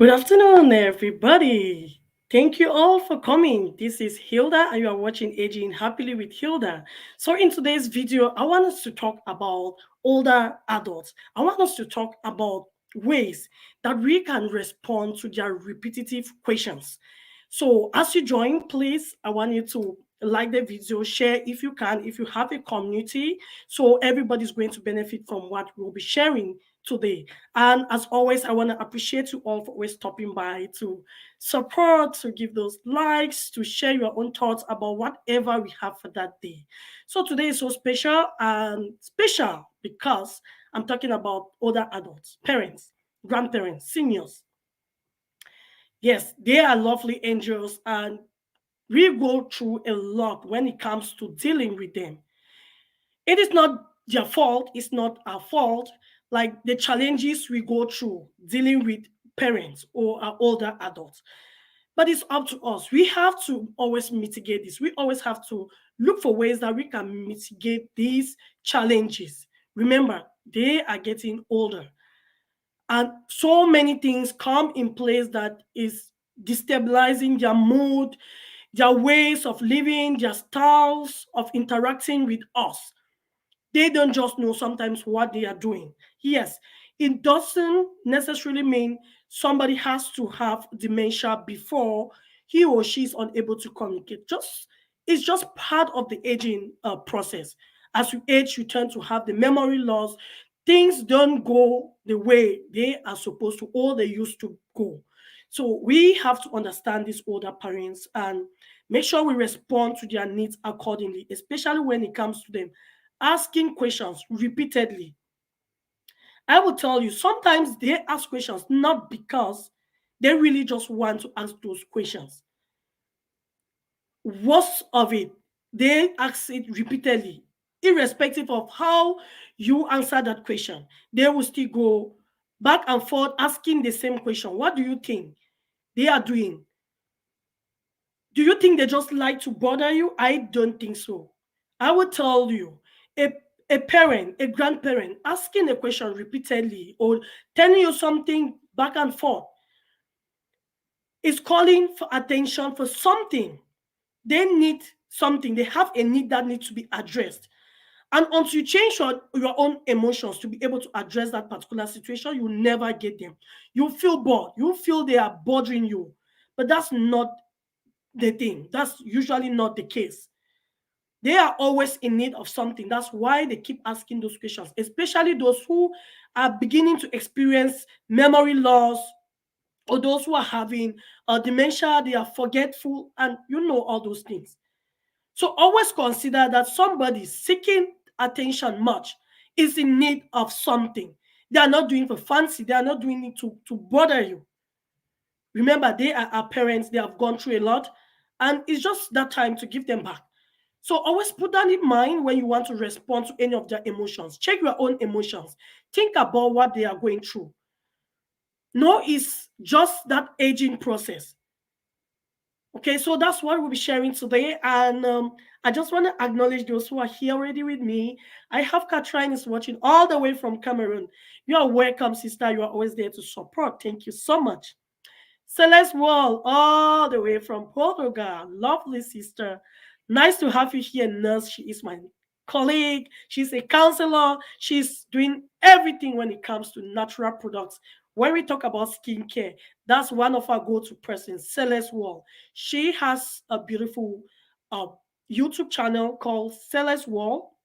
Good afternoon, everybody. Thank you all for coming. This is Hilda, and you are watching Aging Happily with Hilda. So, in today's video, I want us to talk about older adults. I want us to talk about ways that we can respond to their repetitive questions. So, as you join, please, I want you to like the video, share if you can, if you have a community, so everybody's going to benefit from what we'll be sharing today. And as always, I want to appreciate you all for always stopping by to support, to give those likes, to share your own thoughts about whatever we have for that day. So today is so special and special because I'm talking about older adults, parents, grandparents, seniors. Yes, they are lovely angels and we go through a lot when it comes to dealing with them. It is not their fault, it's not our fault. Like the challenges we go through dealing with parents or our older adults. But it's up to us. We have to always mitigate this. We always have to look for ways that we can mitigate these challenges. Remember, they are getting older. And so many things come in place that is destabilizing their mood, their ways of living, their styles of interacting with us. They don't just know sometimes what they are doing. Yes, it doesn't necessarily mean somebody has to have dementia before he or she is unable to communicate. Just it's just part of the aging process. As you age, you tend to have the memory loss. Things don't go the way they are supposed to or they used to go. So we have to understand these older parents and make sure we respond to their needs accordingly, especially when it comes to them asking questions repeatedly. I will tell you, sometimes they ask questions not because they really just want to ask those questions. Worst of it, they ask it repeatedly, irrespective of how you answer that question. They will still go back and forth asking the same question. What do you think they are doing? Do you think they just like to bother you? I don't think so. I will tell you, a, a parent, a grandparent asking a question repeatedly or telling you something back and forth is calling for attention for something. They need something, they have a need that needs to be addressed. And until you change your own emotions to be able to address that particular situation, you never get them. You feel bored, you feel they are bothering you. But that's not the thing. That's usually not the case. They are always in need of something. That's why they keep asking those questions, especially those who are beginning to experience memory loss or those who are having dementia, they are forgetful, and you know all those things. So always consider that somebody seeking attention much is in need of something. They are not doing it for fancy, they are not doing it to bother you. Remember, they are our parents, they have gone through a lot, and it's just that time to give them back. So always put that in mind when you want to respond to any of their emotions. Check your own emotions. Think about what they are going through. No, it's just that aging process. Okay, so that's what we'll be sharing today. And I just want to acknowledge those who are here already with me. I have Katrin is watching all the way from Cameroon. You are welcome, sister. You are always there to support. Thank you so much. Celeste Wall, all the way from Portugal. Lovely sister. Nice to have you here, nurse. She is my colleague. She's a counselor. She's doing everything when it comes to natural products. When we talk about skincare, that's one of our go-to persons, Celeste Wall. She has a beautiful uh, YouTube channel called Celeste Wall.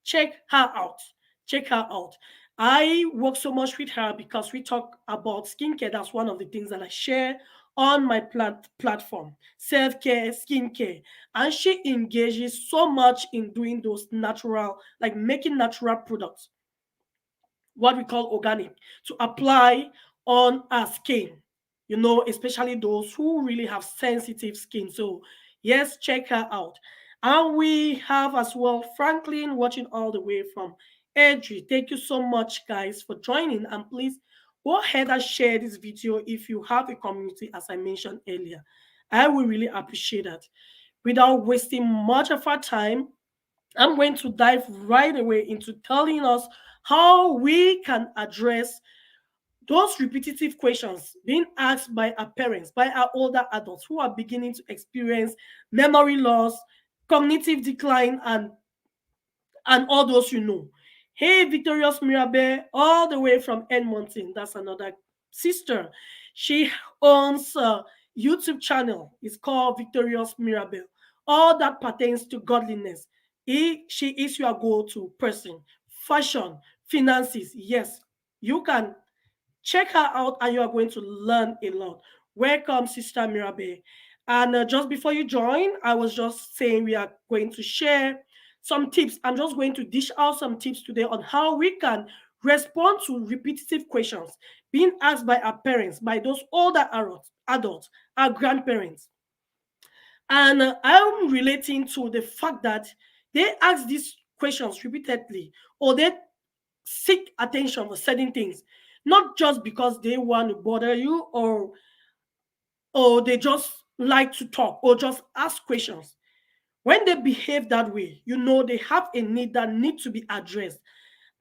Check her out. Check her out. I work so much with her because we talk about skincare. That's one of the things that I share on my platform, self-care, skincare. And she engages so much in doing those natural, like making natural products, what we call organic, to apply on our skin, especially those who really have sensitive skin. So, yes, check her out. And we have as well Franklin watching all the way from Edgy. Thank you so much, guys, for joining. And please go ahead and share this video if you have a community, as I mentioned earlier. I will really appreciate that. Without wasting much of our time, I'm going to dive right away into telling us how we can address Those repetitive questions being asked by our parents, by our older adults who are beginning to experience memory loss, cognitive decline, and all those you know. Hey, Victorious Mirabel, all the way from Edmonton. That's another sister. She owns a YouTube channel. It's called Victorious Mirabel. All that pertains to godliness. She is your go-to person. Fashion, finances. Yes, you can check her out and you are going to learn a lot. Welcome, Sister Mirabe. And just before you join, I was just saying we are going to share some tips. I'm just going to dish out some tips today on how we can respond to repetitive questions being asked by our parents, by those older adults, our grandparents. And I'm relating to the fact that they ask these questions repeatedly, or they seek attention for certain things, not just because they want to bother you, or they just like to talk or just ask questions. When they behave that way, you know they have a need that need to be addressed.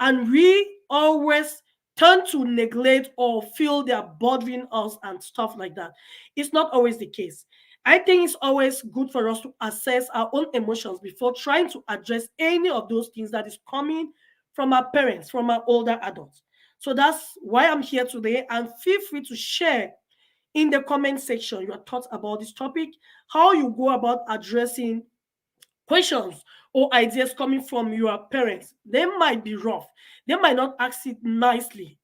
And we always tend to neglect or feel they are bothering us and stuff like that. It's not always the case. I think it's always good for us to assess our own emotions before trying to address any of those things that is coming from our parents, from our older adults. So that's why I'm here today. And feel free to share in the comment section your thoughts about this topic, how you go about addressing questions or ideas coming from your parents. They might be rough. They might not ask it nicely.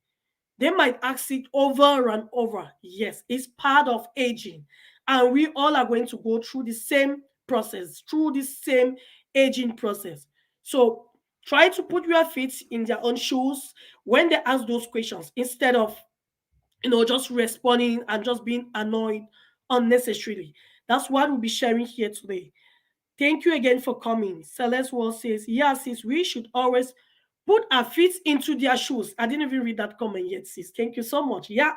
They might ask it over and over. Yes, it's part of aging. And we all are going to go through the same process, through the same aging process. So try to put your feet in their own shoes when they ask those questions instead of just responding and just being annoyed unnecessarily. That's what we'll be sharing here today. Thank you again for coming. Celeste Wall says, yeah, sis, we should always put our feet into their shoes. I didn't even read that comment yet, sis. Thank you so much. Yeah.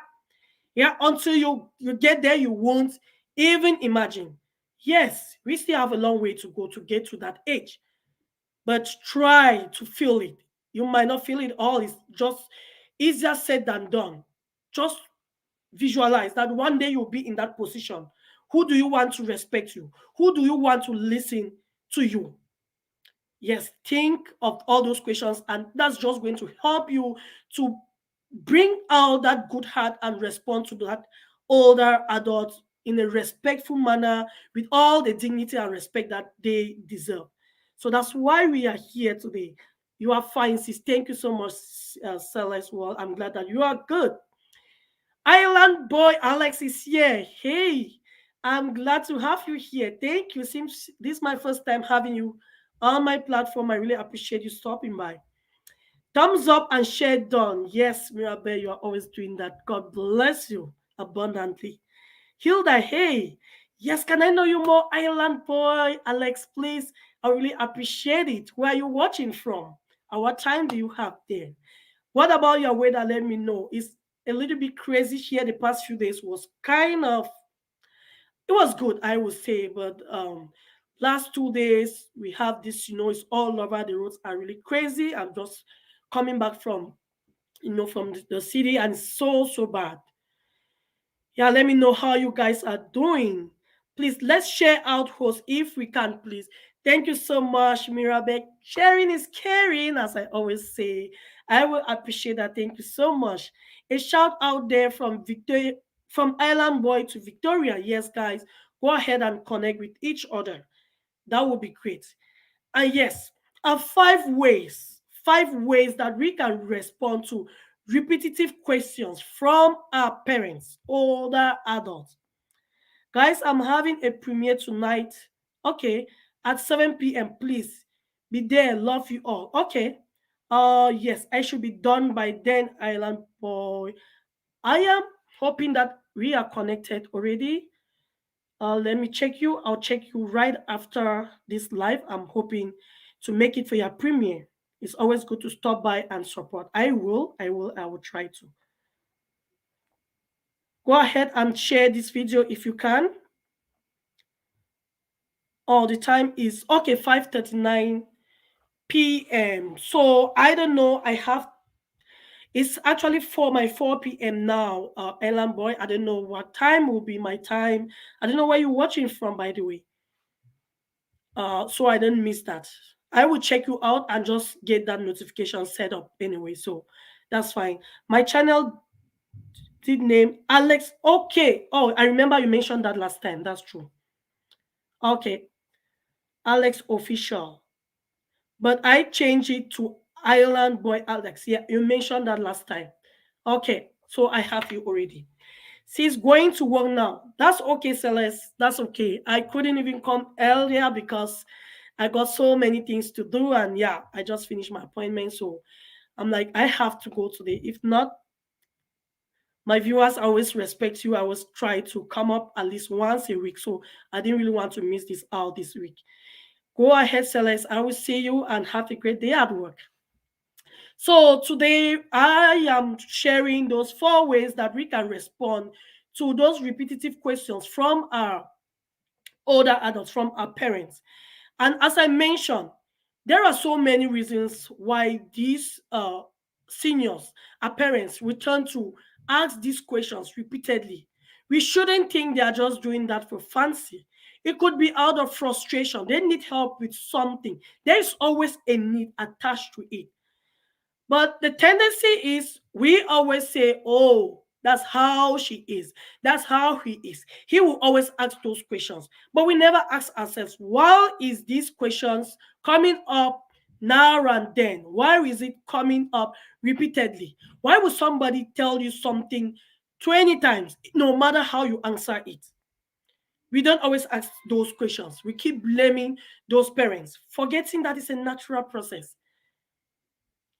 Yeah. Until you get there, you won't even imagine. Yes, we still have a long way to go to get to that age. But try to feel it. You might not feel it all. It's just easier said than done. Just visualize that one day you'll be in that position. Who do you want to respect you? Who do you want to listen to you? Yes, think of all those questions, and that's just going to help you to bring out that good heart and respond to that older adult in a respectful manner with all the dignity and respect that they deserve. So that's why we are here today. You are fine, sis. Thank you so much, Celeste. Well, I'm glad that you are good. Island boy Alex is here. Hey, I'm glad to have you here. Thank you. Seems this is my first time having you on my platform. I really appreciate you stopping by. Thumbs up and share done. Yes, Mirabel, you are always doing that. God bless you abundantly. Hilda, hey. Yes, can I know you more, Island boy? Alex, please. I really appreciate it. Where are you watching from? And what time do you have there? What about your weather? Let me know. It's a little bit crazy here. The past few days was kind of, it was good, I would say, but last 2 days we have this, it's all over. The roads are really crazy. I'm just coming back from, from the city, and it's so bad. Yeah, let me know how you guys are doing. Please, let's share out host if we can, please. Thank you so much, Mirabek. Sharing is caring, as I always say. I will appreciate that. Thank you so much. A shout out there from Victoria, from Island Boy to Victoria. Yes, guys, go ahead and connect with each other. That would be great. And yes, five ways that we can respond to repetitive questions from our parents, older adults. Guys, I'm having a premiere tonight. Okay, at 7 p.m. Please be there. Love you all. Okay. Yes, I should be done by then, Island Boy. I am hoping that we are connected already. Let me check you. I'll check you right after this live. I'm hoping to make it for your premiere. It's always good to stop by and support. I will try to. Go ahead and share this video if you can. Oh, the time is okay, 5:39 p.m. So I don't know. It's actually for my 4 p.m. now, Ellen Boy. I don't know what time will be my time. I don't know where you're watching from, by the way. So I don't miss that. I will check you out and just get that notification set up anyway. So that's fine. My channel did name Alex. Okay. Oh, I remember you mentioned that last time. That's true. Okay. Alex Official. But I changed it to Island Boy Alex. Yeah, you mentioned that last time. Okay. So I have you already. She's going to work now. That's okay, Celeste. That's okay. I couldn't even come earlier because I got so many things to do. And yeah, I just finished my appointment. So I'm like, I have to go today. If not, my viewers always respect you. I always try to come up at least once a week. So I didn't really want to miss this out this week. Go ahead, Celeste. I will see you and have a great day at work. So today I am sharing those 4 ways that we can respond to those repetitive questions from our older adults, from our parents. And as I mentioned, there are so many reasons why these seniors, our parents, return to ask these questions repeatedly. We shouldn't think they are just doing that for fancy. It could be out of frustration. They need help with something. There is always a need attached to it. But the tendency is we always say, oh, that's how she is. That's how he is. He will always ask those questions. But we never ask ourselves, why is these questions coming up now and then? Why is it coming up repeatedly? Why would somebody tell you something 20 times, no matter how you answer it? We don't always ask those questions. We keep blaming those parents, forgetting that it's a natural process.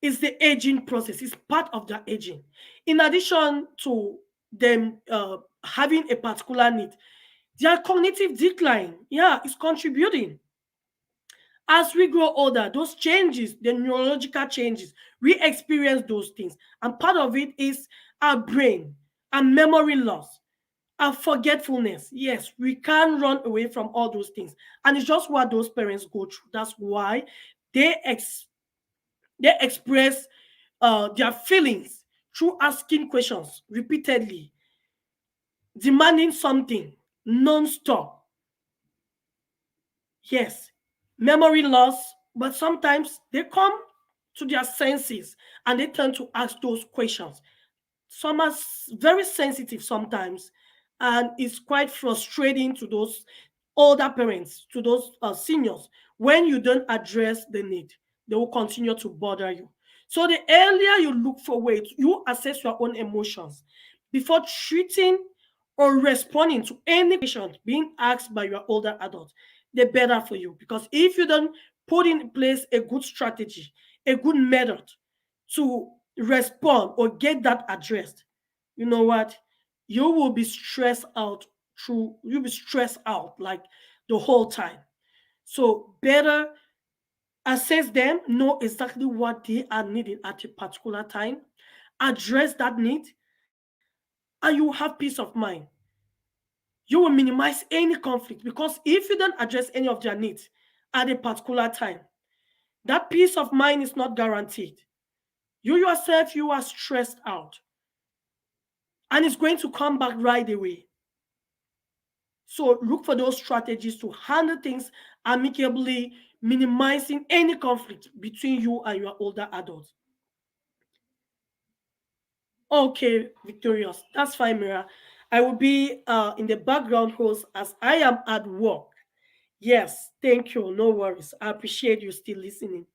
It's the aging process. It's part of their aging. In addition to them having a particular need, their cognitive decline, yeah, is contributing. As we grow older, those changes, the neurological changes, we experience those things. And part of it is our brain, and memory loss, and forgetfulness. Yes, we can't run away from all those things. And it's just what those parents go through. That's why they they express their feelings through asking questions repeatedly, demanding something non-stop. Yes, memory loss, but sometimes they come to their senses and they tend to ask those questions. Some are very sensitive sometimes, and it's quite frustrating to those older parents, to those seniors. When you don't address the need, they will continue to bother you. So the earlier you look for ways, you assess your own emotions before treating or responding to any question being asked by your older adult, the better for you. Because if you don't put in place a good strategy, a good method to respond or get that addressed, you know what? You will be stressed out you'll be stressed out like the whole time. So better assess them, know exactly what they are needing at a particular time, address that need, and you will have peace of mind. You will minimize any conflict because if you don't address any of their needs at a particular time, that peace of mind is not guaranteed. You yourself, you are stressed out and it's going to come back right away. So look for those strategies to handle things amicably, minimizing any conflict between you and your older adults. Okay, Victorious. That's fine, Mira. I will be in the background host as I am at work. Yes, thank you. No worries. I appreciate you still listening.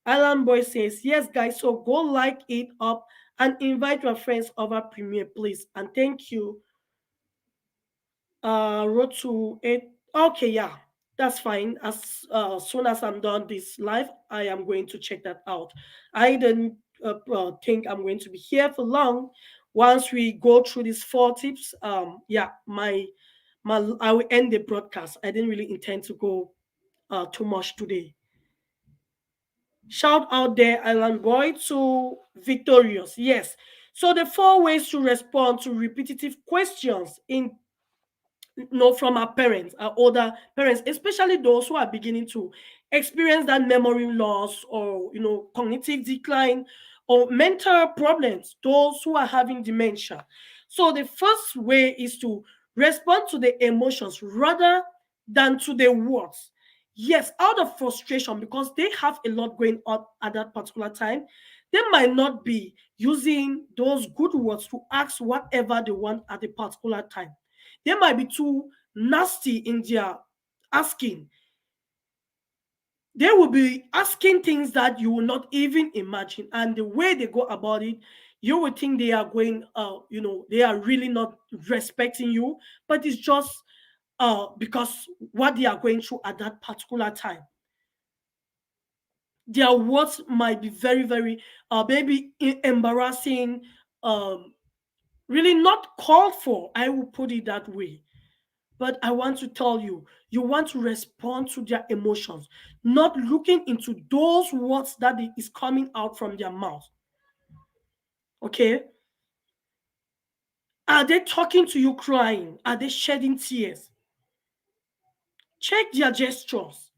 Alan Boy says, yes, guys, so go like it up and invite your friends over premiere, please. And thank you. Road to it. Okay, yeah, that's fine. As soon as I'm done this live, I am going to check that out. I don't think I'm going to be here for long. Once we go through these 4 tips, yeah, my I will end the broadcast. I didn't really intend to go too much today. Shout out there, Island Boy, to Victorious. Yes. So the 4 ways to respond to repetitive questions in from our parents, our older parents, especially those who are beginning to experience that memory loss or cognitive decline or mental problems, those who are having dementia. So the first way is to respond to the emotions rather than to the words. Yes, out of frustration, because they have a lot going on at that particular time, they might not be using those good words to ask whatever they want at the particular time. They might be too nasty in their asking. They will be asking things that you will not even imagine, and the way they go about it, you would think they are going, they are really not respecting you, but it's just because what they are going through at that particular time. Their words might be very, very, maybe embarrassing, um, really not called for. I will put it that way. But I want to tell you, you want to respond to their emotions, not looking into those words that is coming out from their mouth. Okay? Are they talking to you crying? Are they shedding tears? Check their gestures.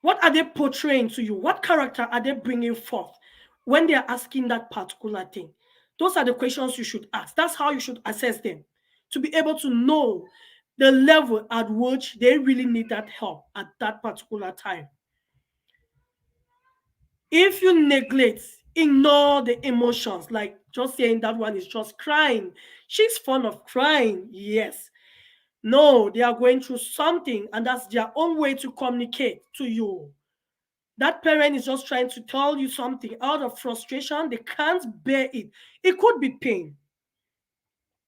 What are they portraying to you? What character are they bringing forth when they are asking that particular thing? Those are the questions you should ask. That's how you should assess them, to be able to know the level at which they really need that help at that particular time. If you neglect, ignore the emotions, like just saying that one is just crying, she's fond of crying, yes. No, they are going through something, and that's their own way to communicate to you. That parent is just trying to tell you something out of frustration. They can't bear it. It could be pain.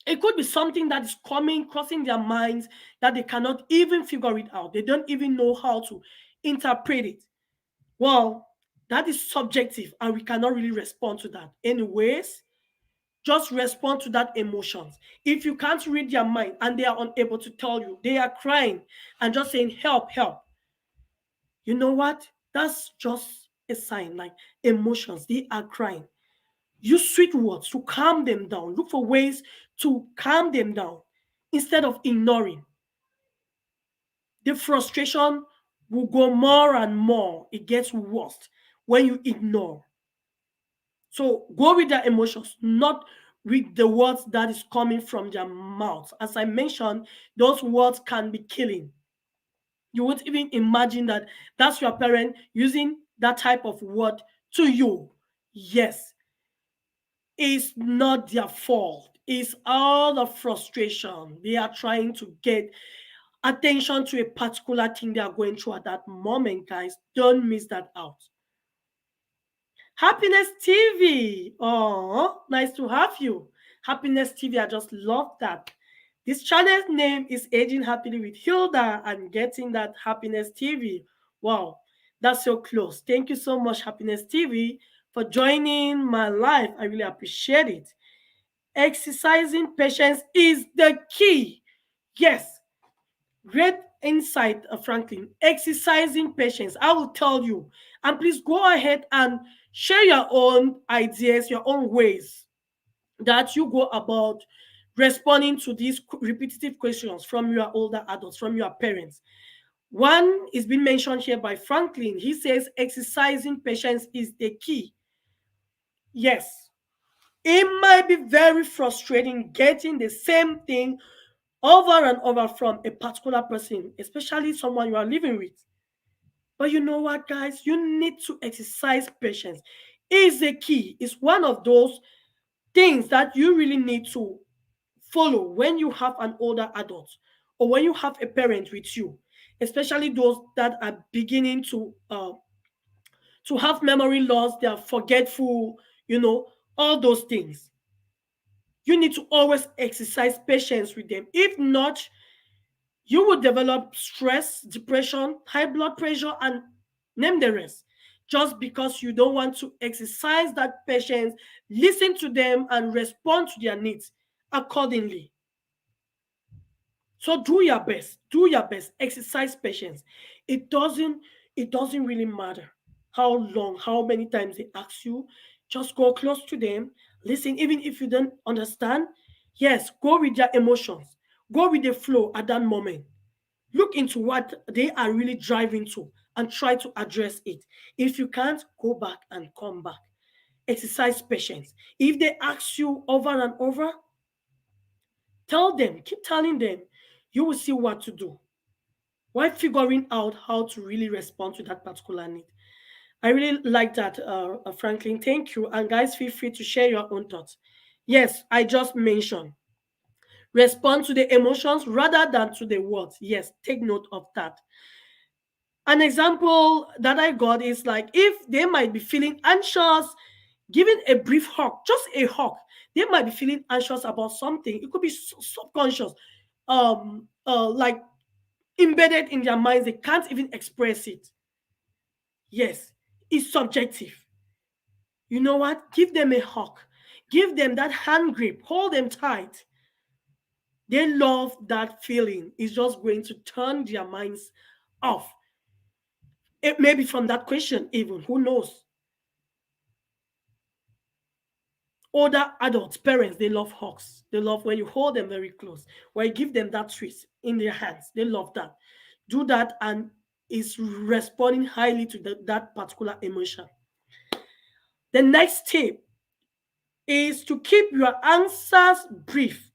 It could be something that is coming, crossing their minds, that they cannot even figure it out. They don't even know how to interpret it. Well, that is subjective, and we cannot really respond to that. Anyways, just respond to that emotions. If you can't read their mind and they are unable to tell you, they are crying and just saying, help, help. You know what? That's just a sign, like emotions, they are crying. Use sweet words to calm them down. Look for ways to calm them down instead of ignoring. The frustration will go more and more. It gets worse when you ignore. So go with their emotions, not with the words that is coming from their mouth. As I mentioned, those words can be killing. You won't even imagine that that's your parent using that type of word to you. Yes, it's not their fault. It's all the frustration. They are trying to get attention to a particular thing they are going through at that moment, guys. Don't miss that out. Happiness TV. Oh, nice to have you. Happiness TV, I just love that. This channel's name is Aging Happily with Hilda and Getting That Happiness TV. Wow, that's so close. Thank you so much, Happiness TV, for joining my life. I really appreciate it. Exercising patience is the key. Yes, great insight, Franklin. Exercising patience. I will tell you. And please go ahead and share your own ideas, your own ways that you go about responding to these repetitive questions from your older adults, from your parents. One is being mentioned here by Franklin. He says exercising patience is the key. Yes, it might be very frustrating getting the same thing over and over from a particular person, especially someone you are living with. But you know what, guys? You need to exercise patience. Is the key. It's one of those things that you really need to follow when you have an older adult or when you have a parent with you, especially those that are beginning to have memory loss, they are forgetful, you know, all those things. You need to always exercise patience with them. If not, you will develop stress, depression, high blood pressure, and name the rest. Just because you don't want to exercise that patience, listen to them, and respond to their needs accordingly. So do your best. Do your best. Exercise patience. It doesn't it doesn't really matter how long, how many times they ask you. Just go close to them. Listen, even if you don't understand. Yes, go with their emotions. Go with the flow at that moment. Look into what they are really driving to and try to address it. If you can't, go back and come back. Exercise patience. If they ask you over and over, tell them, keep telling them, you will see what to do. While figuring out how to really respond to that particular need. I really like that, Franklin. Thank you. And guys, feel free to share your own thoughts. Yes, I just mentioned respond to the emotions rather than to the words. Yes, take note of that. An example that I got is like if they might be feeling anxious, giving a brief hug, just a hug. They might be feeling anxious about something. It could be subconscious, like embedded in their minds. They can't even express it. Yes, it's subjective. You know what? Give them a hug. Give them that hand grip. Hold them tight. They love that feeling. It's just going to turn their minds off. It may be from that question, even. Who knows? Older adults, parents, they love hugs. They love when you hold them very close, when you give them that sweet in their hands. They love that. Do that, and is responding highly to that particular emotion. The next tip is to keep your answers brief.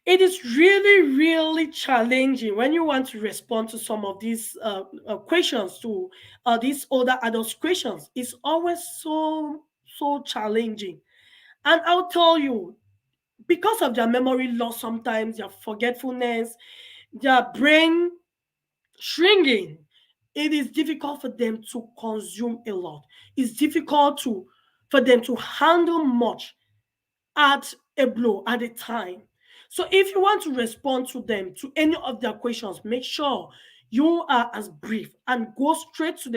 It is really, really challenging when you want to respond to some of these questions, to these older adults' questions. It's always so challenging. And I'll tell you, because of their memory loss, sometimes their forgetfulness, their brain shrinking, it is difficult for them to consume a lot. It's difficult for them to handle much at a blow at a time. So if you want to respond to them, to any of their questions, make sure you are as brief and go straight to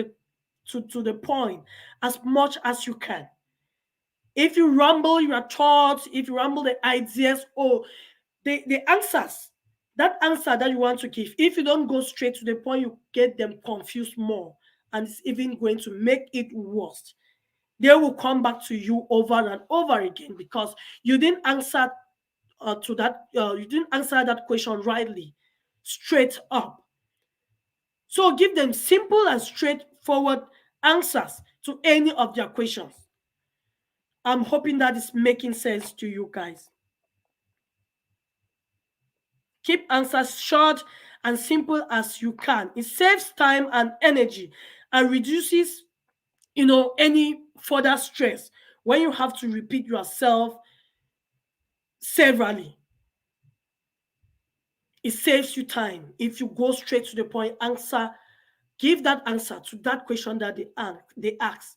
the point as much as you can. If you rumble your thoughts, if you rumble the ideas or the answers, that answer that you want to give, if you don't go straight to the point, you get them confused more, and it's even going to make it worse. They will come back to you over and over again because you didn't answer you didn't answer that question rightly, straight up. So give them simple and straightforward answers to any of their questions. I'm hoping that is making sense to you guys. Keep answers short and simple as you can. It saves time and energy and reduces, any further stress when you have to repeat yourself severally. It saves you time if you go straight to the point, give that answer to that question that they ask.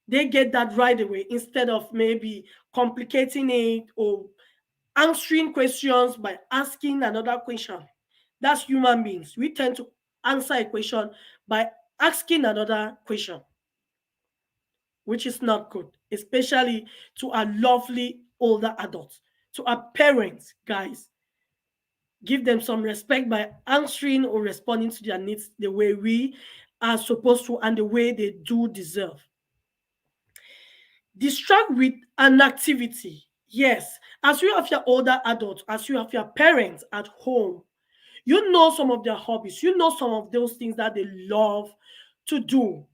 They get that right away instead of maybe complicating it or answering questions by asking another question. That's human beings. We tend to answer a question by asking another question, which is not good, especially to our lovely older adults, to our parents, guys. Give them some respect by answering or responding to their needs the way we are supposed to and the way they do deserve. Distract with an activity. Yes, as you have your older adults, as you have your parents at home, you know some of their hobbies, you know some of those things that they love to do.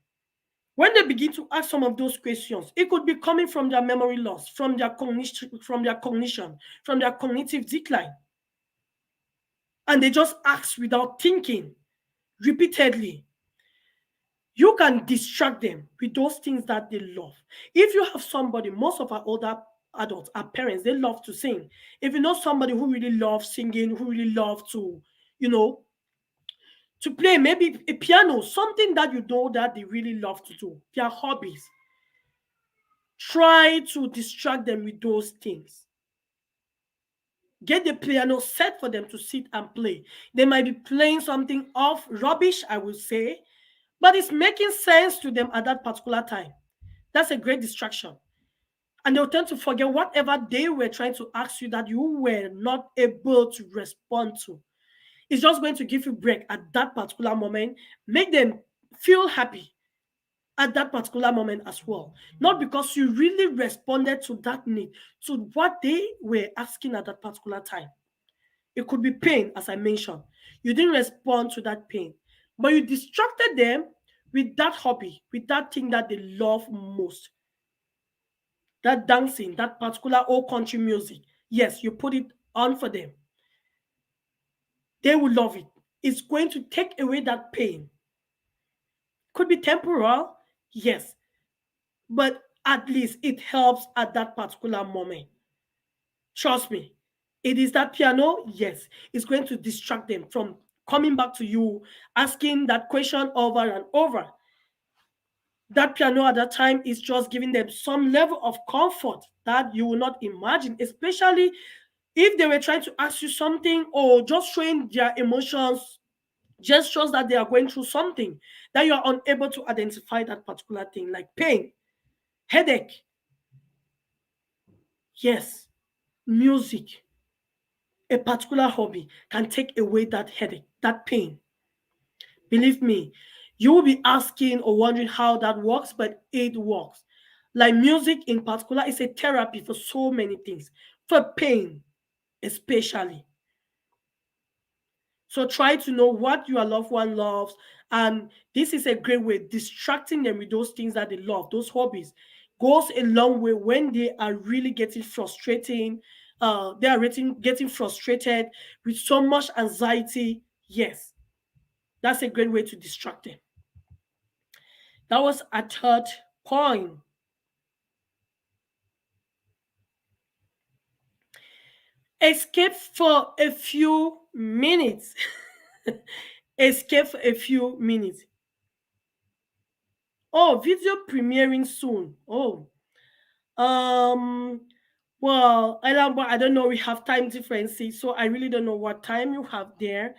When they begin to ask some of those questions, it could be coming from their memory loss, from their cognitive decline. And they just ask without thinking repeatedly. You can distract them with those things that they love. If you have somebody, most of our older adults, our parents, they love to sing. If you know somebody who really loves singing, who really loves you know, to play maybe a piano, something that you know that they really love to do, their hobbies, try to distract them with those things. Get the piano set for them to sit and play. They might be playing something off rubbish, I would say, but it's making sense to them at that particular time. That's a great distraction. And they'll tend to forget whatever they were trying to ask you that you were not able to respond to. It's just going to give you break at that particular moment, make them feel happy at that particular moment as well. Not because you really responded to that need, to what they were asking at that particular time. It could be pain, as I mentioned. You didn't respond to that pain, but you distracted them with that hobby, with that thing that they love most, that dancing, that particular old country music. Yes, you put it on for them. They will love it. It's going to take away that pain. Could be temporal, yes, but at least it helps at that particular moment. Trust me. It is that piano, yes, it's going to distract them from coming back to you, asking that question over and over. That piano at that time is just giving them some level of comfort that you will not imagine, especially if they were trying to ask you something or just showing their emotions, gestures that they are going through something that you are unable to identify that particular thing, like pain, headache. Yes, music, a particular hobby can take away that headache, that pain. Believe me, you will be asking or wondering how that works, but it works. Like music in particular is a therapy for so many things, for pain especially. So try to know what your loved one loves, and this is a great way. Distracting them with those things that they love, those hobbies, goes a long way when they are really getting frustrating. They are getting frustrated with so much anxiety. Yes, that's a great way to distract them. That was a third point. Escape for a few minutes. Escape for a few minutes. Oh, video premiering soon. Oh, um, well, I don't know. We have time differences, so I really don't know what time you have there.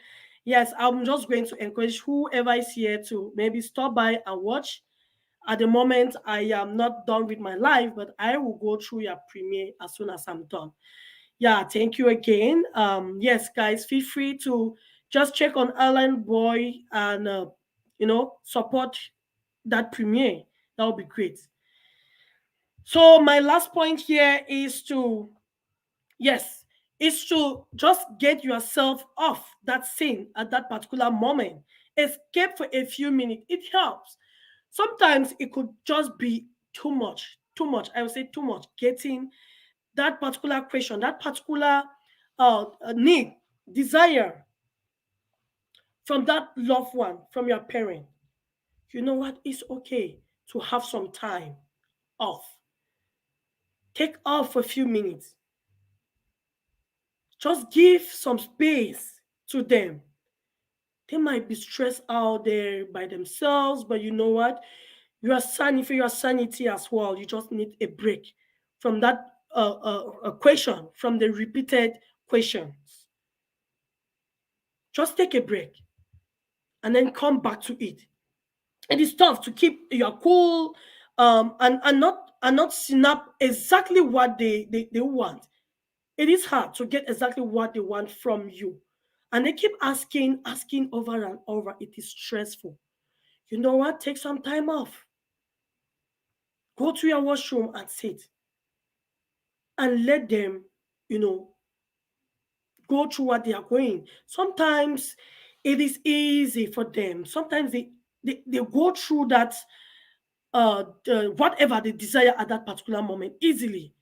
Yes, I'm just going to encourage whoever is here to maybe stop by and watch. At the moment, I am not done with my life, but I will go through your premiere as soon as I'm done. Yeah, thank you again. Yes, guys, feel free to just check on Alan Boy and support that premiere. That would be great. So my last point here is to yes, is to just get yourself off that scene at that particular moment. Escape for a few minutes. It helps. Sometimes it could just be too much. Too much. I would say too much. Getting that particular question, that particular need, desire from that loved one, from your parent. You know what? It's okay to have some time off. Take off for a few minutes. Just give some space to them. They might be stressed out there by themselves, but you know what? Your sanity for your sanity as well. You just need a break from that question, from the repeated questions. Just take a break and then come back to it. It is tough to keep your cool and not snap exactly what they want. It is hard to get exactly what they want from you. And they keep asking over and over. It is stressful. You know what? Take some time off. Go to your washroom and sit and let them, you know, go through what they are going. Sometimes it is easy for them. Sometimes they go through that whatever they desire at that particular moment easily.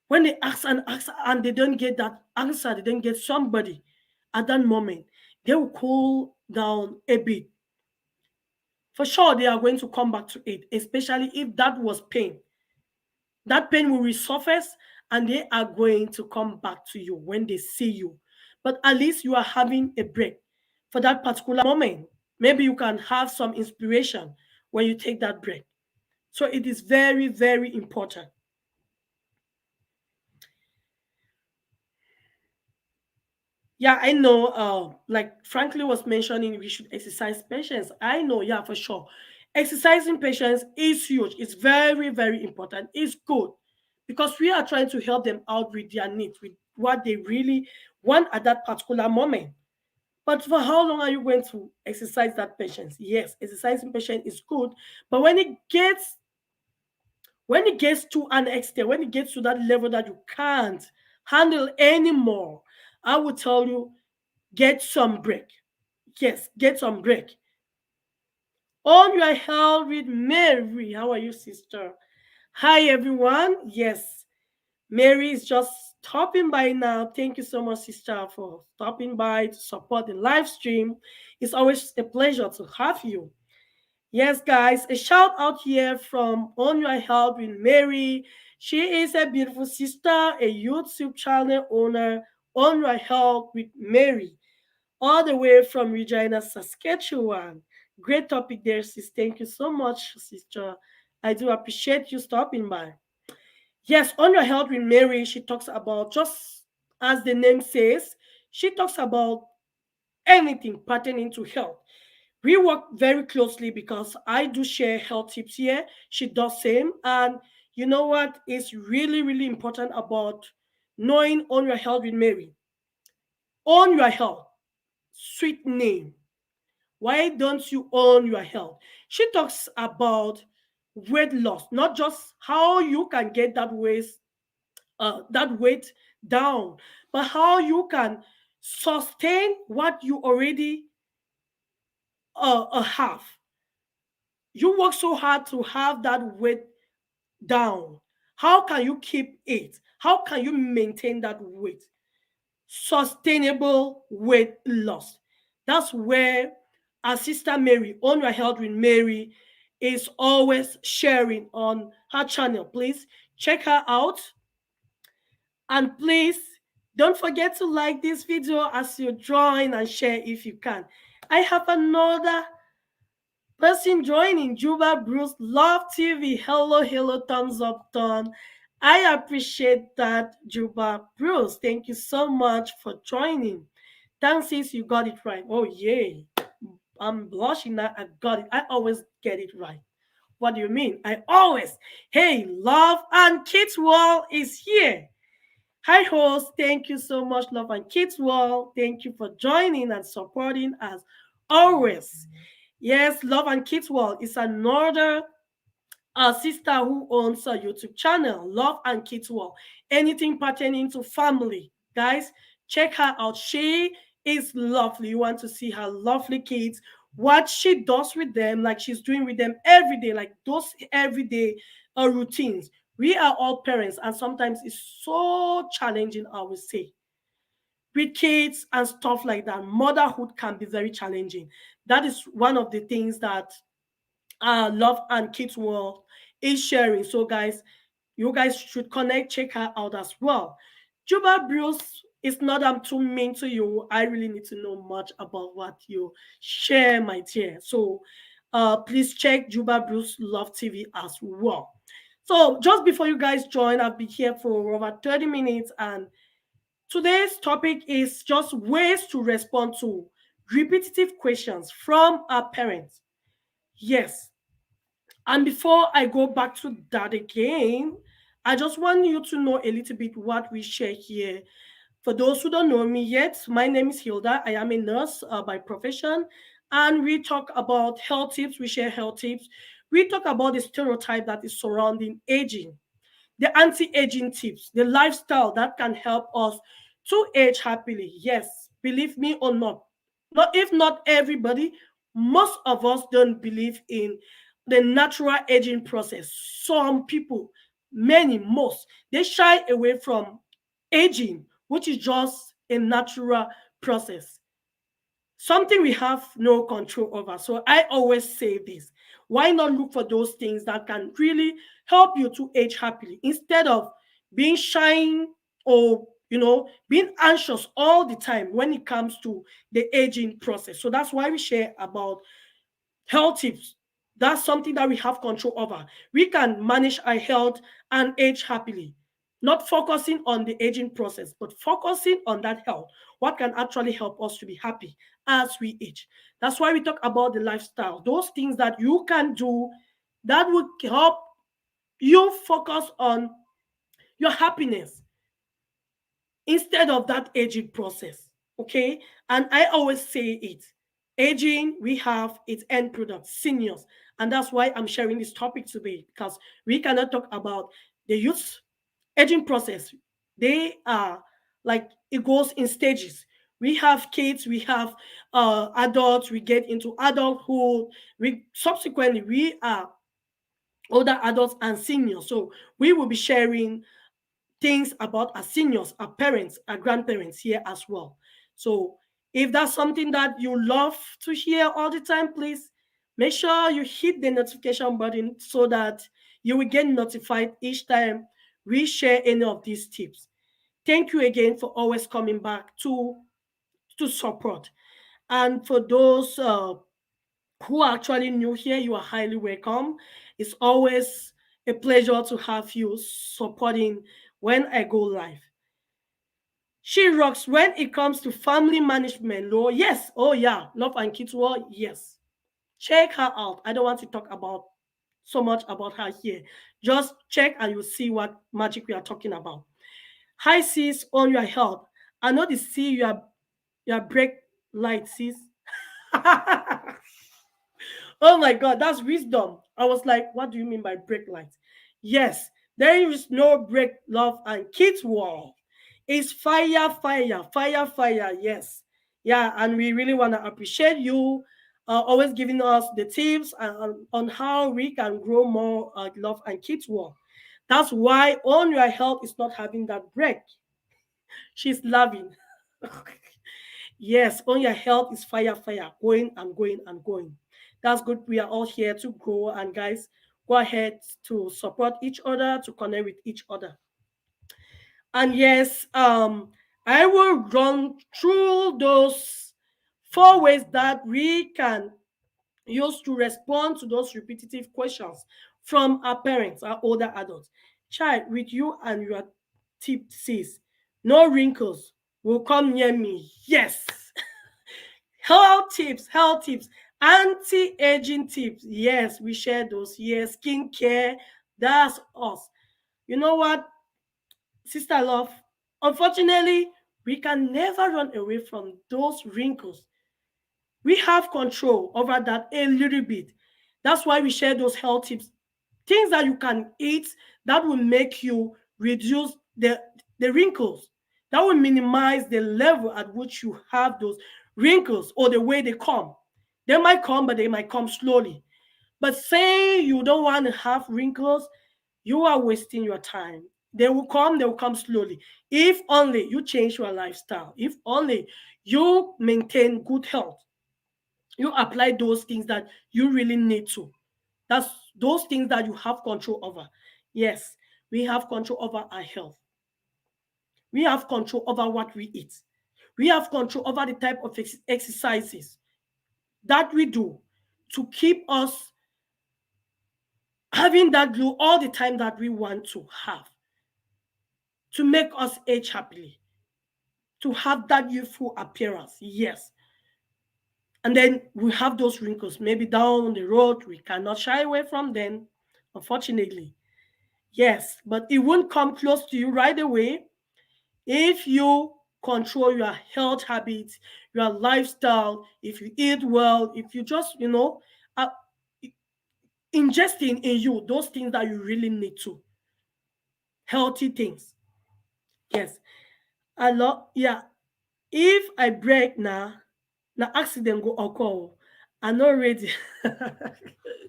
When they ask and they don't get that answer, they don't get somebody at that moment, they will cool down a bit. For sure, they are going to come back to it, especially if that was pain. That pain will resurface and they are going to come back to you when they see you. But at least you are having a break for that particular moment. Maybe you can have some inspiration when you take that break. So it is very, very important. Yeah, I know. Like Franklin was mentioning, we should exercise patience. I know, yeah, for sure. Exercising patience is huge. It's very, very important. It's good because we are trying to help them out with their needs, with what they really want at that particular moment. But for how long are you going to exercise that patience? Yes, exercising patience is good, but when it gets to an extent, when it gets to that level that you can't handle anymore, I will tell you get some break. Yes, get some break. On Your Health with Mary. How are you, sister? Hi, everyone. Yes, Mary is just stopping by now. Thank you so much, sister, for stopping by to support the live stream. It's always a pleasure to have you. Yes, guys, a shout out here from On Your Health with Mary. She is a beautiful sister, a YouTube channel owner. On Your Health with Mary, all the way from Regina, Saskatchewan. Great topic there, sis. Thank you so much, sister. I do appreciate you stopping by. Yes, On Your Health with Mary, she talks about, just as the name says, she talks about anything pertaining to health. We work very closely because I do share health tips here. She does same. And you know what is really, really important about knowing On Your Health with Mary? On Your Health, sweet name. Why don't you own your health? She talks about weight loss, not just how you can get that weight down, but how you can sustain what you already have. You work so hard to have that weight down. How can you keep it? How can you maintain that weight? Sustainable weight loss. That's where our sister Mary, On Your Health with Mary, is always sharing on her channel. Please check her out. And please don't forget to like this video as you join and share if you can. I have another person joining, Juba Bruce Love TV. Hello, hello, thumbs up, Tom. I appreciate that, Juba Bruce. Thank you so much for joining. Dances, you got it right. Oh, yay. I'm blushing now. I got it. I always get it right. What do you mean? I always. Hey, Love and Kids Wall is here. Hi, host. Thank you so much, Love and Kids Wall. Thank you for joining and supporting us always. Yes, Love and Kids World is another sister who owns a YouTube channel, Love and Kids World. Anything pertaining to family, guys, check her out. She is lovely. You want to see her lovely kids, what she does with them, like she's doing with them every day, like those everyday routines. We are all parents, and sometimes it's so challenging, I would say, with kids and stuff like that. Motherhood can be very challenging. That is one of the things that Love and Kids World is sharing. So, guys, you guys should connect, check her out as well. Juba Bruce, it's not I'm too mean to you. I really need to know much about what you share, my dear. So, please check Juba Bruce Love TV as well. So, just before you guys join, I've been here for over 30 minutes, and today's topic is just ways to respond to repetitive questions from our parents. Yes, and before I go back to that again, I just want you to know a little bit what we share here. For those who don't know me yet, my name is Hilda. I am a nurse by profession, and we talk about health tips. We share health tips. We talk about the stereotype that is surrounding aging, the anti-aging tips, the lifestyle that can help us to age happily. Yes, believe me or not. Not if not everybody, most of us don't believe in the natural aging process. Some people, many, most, they shy away from aging, which is just a natural process, something we have no control over. So I always say this: why not look for those things that can really help you to age happily instead of being shy or being anxious all the time when it comes to the aging process. So that's why we share about health tips. That's something that we have control over. We can manage our health and age happily, not focusing on the aging process, but focusing on that health. What can actually help us to be happy as we age? That's why we talk about the lifestyle, those things that you can do that will help you focus on your happiness instead of that aging process. Okay. And I always say it: aging, we have its end product, seniors. And that's why I'm sharing this topic today, because we cannot talk about the youth aging process. They are like, it goes in stages. We have kids, we have adults, we get into adulthood. We subsequently we are older adults and seniors. So we will be sharing things about our seniors, our parents, our grandparents here as well. So if that's something that you love to hear all the time, please make sure you hit the notification button so that you will get notified each time we share any of these tips. Thank you again for always coming back to support. And for those who are actually new here, you are highly welcome. It's always a pleasure to have you supporting when I go live. She rocks when it comes to family management law. Yes, oh yeah, love and kids law. Yes, check her out. I don't want to talk about so much about her here. Just check and you'll see what magic we are talking about. Hi sis, on your health. I know the see your break light sis. Oh my God, that's wisdom. I was like, what do you mean by break light? Yes, there is no break, love, and kids war. It's fire, fire, fire, fire. Yes. Yeah, and we really want to appreciate you always giving us the tips on how we can grow more love and kids war. That's why On Your Health is not having that break. She's loving. Yes, On Your Health is fire, fire, going and going and going. That's good. We are all here to grow. And guys, go ahead to support each other, to connect with each other. And yes, I will run through those 4 ways that we can use to respond to those repetitive questions from our parents, our older adults. Child, with you and your tip says, no wrinkles will come near me. Yes. Health tips, anti-aging tips. Yes, we share those. Yes, skincare. That's us. You know what, sister love? Unfortunately, we can never run away from those wrinkles. We have control over that a little bit. That's why we share those health tips. Things that you can eat that will make you reduce the wrinkles. That will minimize the level at which you have those wrinkles or the way they come. They might come, but they might come slowly. But saying you don't want to have wrinkles, you are wasting your time. They will come slowly. If only you change your lifestyle, if only you maintain good health, you apply those things that you really need to. That's those things that you have control over. Yes, we have control over our health. We have control over what we eat. We have control over the type of exercises that we do to keep us having that glow all the time that we want to have, to make us age happily, to have that youthful appearance. Yes. And then we have those wrinkles. Maybe down the road, we cannot shy away from them, unfortunately. Yes, but it won't come close to you right away if you control your health habits, your lifestyle, if you eat well, if you just, uh, ingesting in you those things that you really need to, healthy things. Yes, I love, yeah. If I break now, accident go occur. I'm not ready.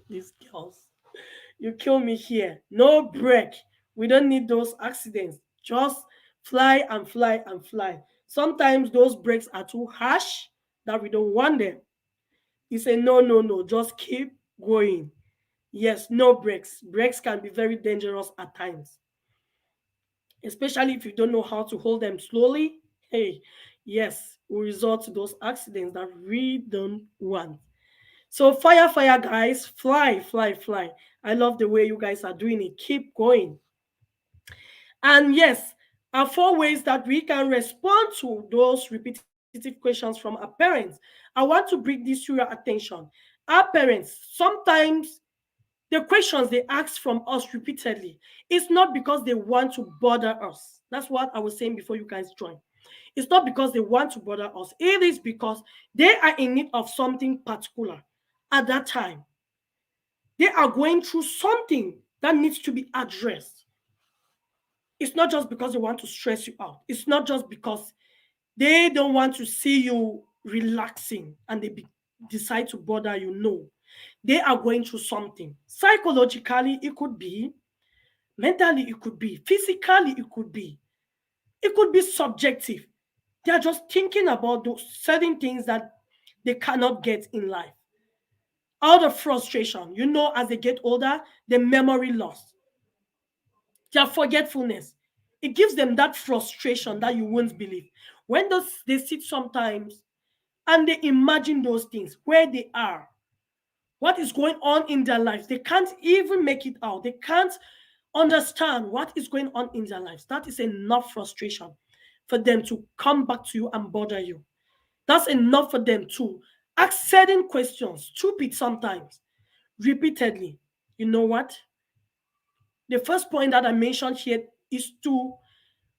These girls, you kill me here. No break. We don't need those accidents. Just fly and fly and fly. Sometimes those breaks are too harsh that we don't want them. You say, no, no, no, just keep going. Yes, no breaks. Breaks can be very dangerous at times, especially if you don't know how to hold them slowly. Hey, yes, will result to those accidents that we don't want. So, fire, fire, guys, fly, fly, fly. I love the way you guys are doing it. Keep going. And yes, are 4 ways that we can respond to those repetitive questions from our parents. I want to bring this to your attention. Our parents, sometimes the questions they ask from us repeatedly, it's not because they want to bother us. That's what I was saying before you guys joined. It's not because they want to bother us. It is because they are in need of something particular at that time. They are going through something that needs to be addressed. It's not just because they want to stress you out. It's not just because They don't want to see you relaxing and decide to bother you. No, they are going through something. Psychologically, it could be, mentally, it could be, physically, it could be subjective. They are just thinking about those certain things that they cannot get in life. Out of frustration, as they get older, the memory loss, their forgetfulness, it gives them that frustration that you won't believe. When they sit sometimes and they imagine those things, where they are, what is going on in their lives, they can't even make it out. They can't understand what is going on in their lives. That is enough frustration for them to come back to you and bother you. That's enough for them to ask certain questions, stupid sometimes, repeatedly. You know what? The first point that I mentioned here is to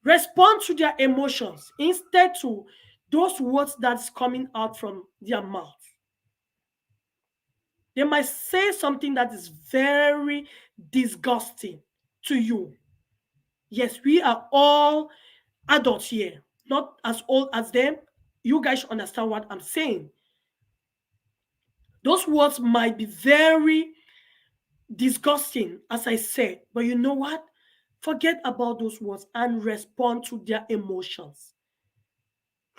respond to their emotions instead to those words that's coming out from their mouth. They might say something that is very disgusting to you. Yes, we are all adults here, not as old as them. You guys should understand what I'm saying. Those words might be very disgusting, as I said, but you know what? Forget about those words and respond to their emotions.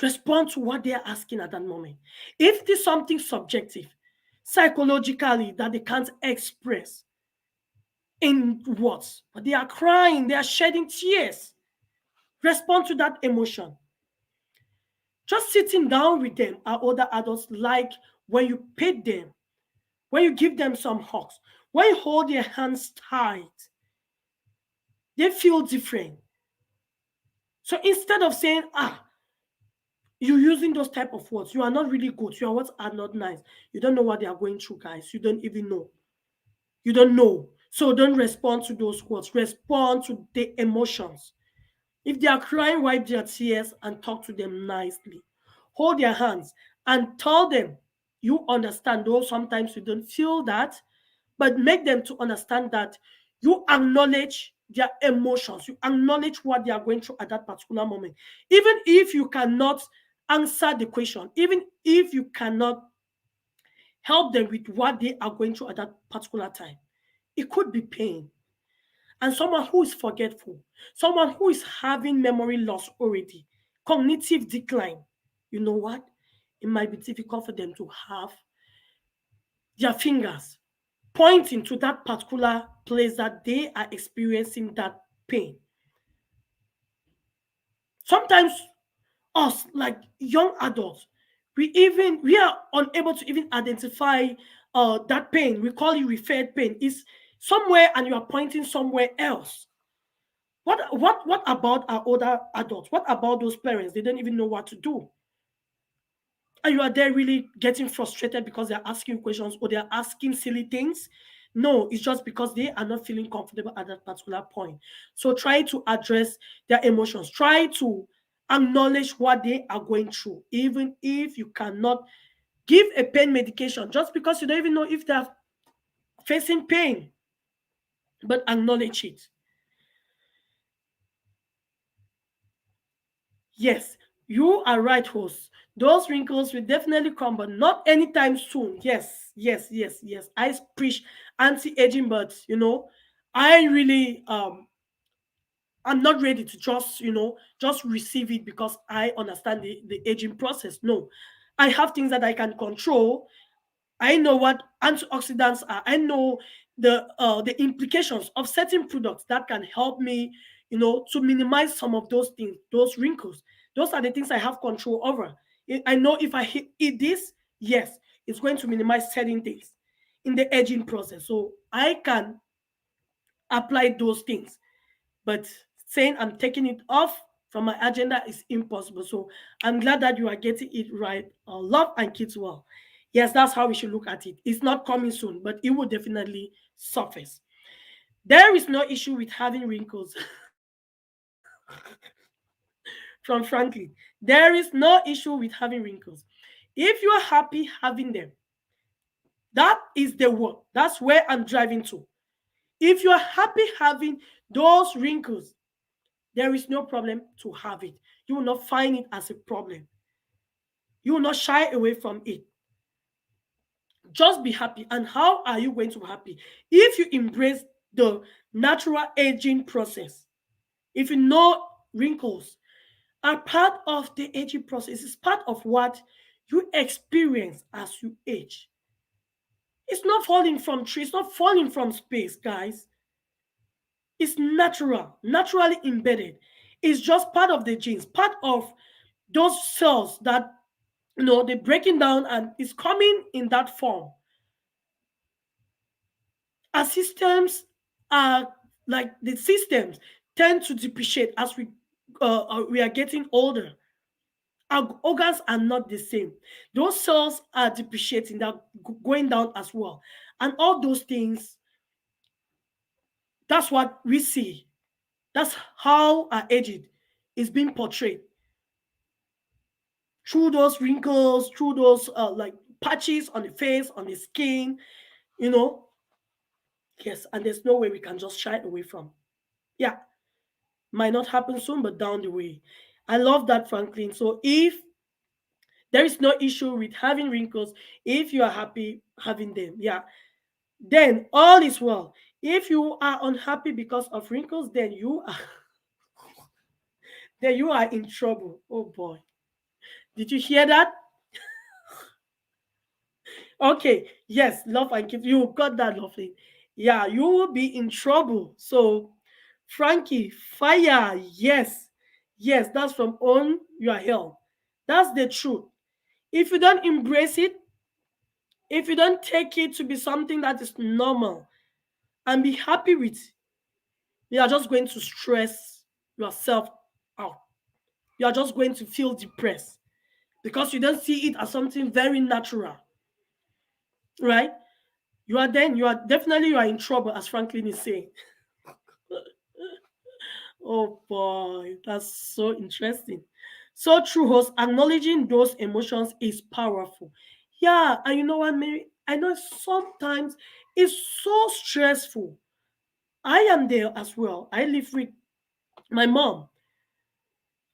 Respond to what they are asking at that moment. If it is something subjective, psychologically, that they can't express in words, but they are crying, they are shedding tears, respond to that emotion. Just sitting down with them are other adults, like when you pet them, when you give them some hugs, when you hold their hands tight, they feel different. So instead of saying, you're using those type of words, you are not really good, your words are not nice, you don't know what they are going through, guys. You don't even know. You don't know. So don't respond to those words. Respond to the emotions. If they are crying, wipe their tears and talk to them nicely. Hold their hands and tell them you understand, though sometimes you don't feel that, but make them to understand that you acknowledge their emotions, you acknowledge what they are going through at that particular moment. Even if you cannot answer the question, even if you cannot help them with what they are going through at that particular time, it could be pain. And someone who is forgetful, someone who is having memory loss already, cognitive decline, you know what? It might be difficult for them to have their fingers pointing to that particular place that they are experiencing that pain. Sometimes us, like young adults, we are unable to even identify that pain. We call it referred pain. It's somewhere and you are pointing somewhere else. What about our older adults? What about those parents? They don't even know what to do. And you are there really getting frustrated because they're asking questions or they're asking silly things. No, it's just because they are not feeling comfortable at that particular point. So try to address their emotions. Try to acknowledge what they are going through, even if you cannot give a pain medication, just because you don't even know if they're facing pain, but acknowledge it. Yes, you are right, host. Those wrinkles will definitely come, but not anytime soon. Yes, yes, yes, yes. I preach anti-aging, but I really I'm not ready to just receive it because I understand the aging process. No. I have things that I can control. I know what antioxidants are. I know the implications of certain products that can help me, to minimize some of those things, those wrinkles. Those are the things I have control over. I know if I eat this, yes, it's going to minimize certain things in the aging process. So I can apply those things. But saying I'm taking it off from my agenda is impossible. So I'm glad that you are getting it right. Love and kids well. Yes, that's how we should look at it. It's not coming soon, but it will definitely surface. There is no issue with having wrinkles. From Franklin, there is no issue with having wrinkles. If you are happy having them, that is the word. That's where I'm driving to. If you are happy having those wrinkles, There is no problem to have it. You will not find it as a problem. You will not shy away from it. Just be happy. And how are you going to be happy? If you embrace the natural aging process, if you know wrinkles are part of the aging process, it's part of what you experience as you age. It's not falling from trees, it's not falling from space, guys. It's natural, naturally embedded. It's just part of the genes, part of those cells that they're breaking down and it's coming in that form. Our systems are like the systems tend to depreciate as we are getting older. Our organs are not the same. Those cells are depreciating, they're going down as well. And all those things, that's what we see. That's how our aging is being portrayed through those wrinkles, through those like patches on the face, on the skin, you know. Yes, and there's no way we can just shy away from. Yeah, might not happen soon, but down the way. I love that, Franklin. So if there is no issue with having wrinkles, if you are happy having them, yeah, then all is well. If you are unhappy because of wrinkles, then you are then you are in trouble. Oh boy. Did you hear that? Okay, yes, love and keep. You got that, lovely. Yeah, you will be in trouble. So, Frankie, fire. Yes, yes, that's from on your hell. That's the truth. If you don't embrace it, if you don't take it to be something that is normal and be happy with, you are just going to stress yourself out. You are just going to feel depressed because you don't see it as something very natural, right? You are in trouble, as Franklin is saying. Oh boy, that's so interesting. So true, host. Acknowledging those emotions is powerful. Yeah, and you know what, Mary? I know sometimes it's so stressful. I am there as well. I live with my mom,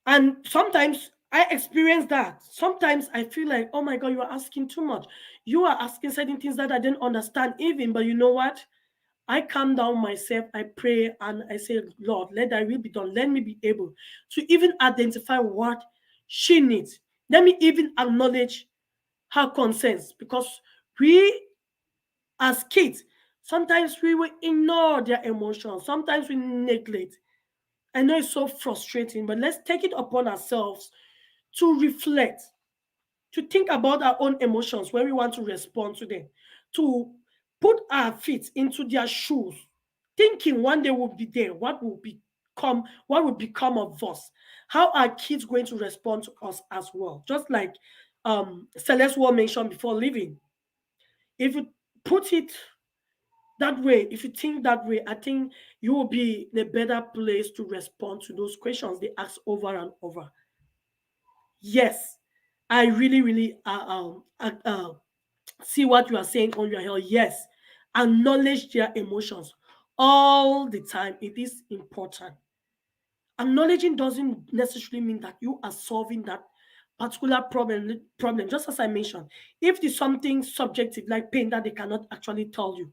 and sometimes I experience that. Sometimes I feel like, oh my God, you are asking too much. You are asking certain things that I didn't understand, even. But you know what? I calm down myself, I pray, and I say, Lord, let thy will be done. Let me be able to even identify what she needs. Let me even acknowledge her concerns because we, as kids, sometimes we will ignore their emotions, sometimes we neglect. I know it's so frustrating, but let's take it upon ourselves to reflect, to think about our own emotions when we want to respond to them, to put our feet into their shoes, thinking one day we'll be there, what will become of us? How are kids going to respond to us as well? Just like Celeste Wall mentioned before leaving. If you put it that way, if you think that way, I think you will be in a better place to respond to those questions they ask over and over. Yes, I really, really see what you are saying on your hair. Yes, acknowledge their emotions all the time. It is important. Acknowledging doesn't necessarily mean that you are solving that particular problem. Just as I mentioned, if it's something subjective like pain that they cannot actually tell you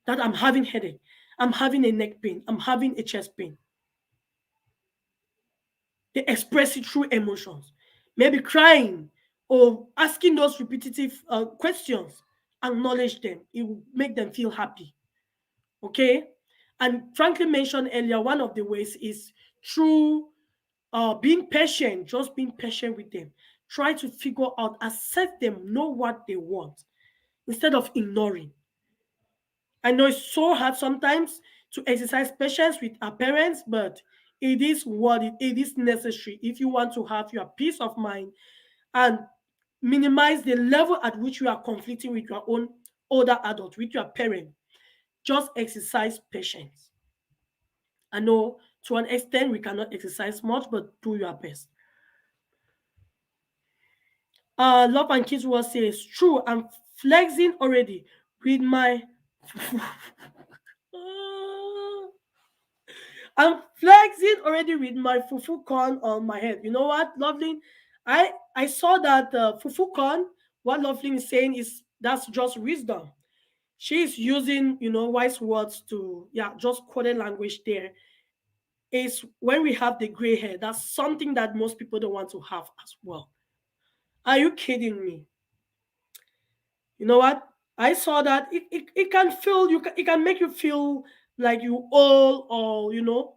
that I'm having headache, I'm having a neck pain, I'm having a chest pain, they express it through emotions, maybe crying or asking those repetitive questions. Acknowledge them, it will make them feel happy. Okay. And Franklin mentioned earlier, one of the ways is through being patient, just being patient with them. Try to figure out, accept them, know what they want instead of ignoring. I know it's so hard sometimes to exercise patience with our parents, but it is what it is necessary if you want to have your peace of mind and minimize the level at which you are conflicting with your own older adult, with your parent. Just exercise patience. I know to an extent we cannot exercise much, but do your best. Love and Kids will say it's true. I'm flexing already with my I'm flexing already with my fufu corn on my head. You know what, Loveling? I saw that fufu corn. What Loveling is saying is that's just wisdom. She's using wise words to, yeah, just coded language there. Is when we have the gray hair. That's something that most people don't want to have as well. Are you kidding me? You know what? I saw that it can feel it can make you feel like you old, or you know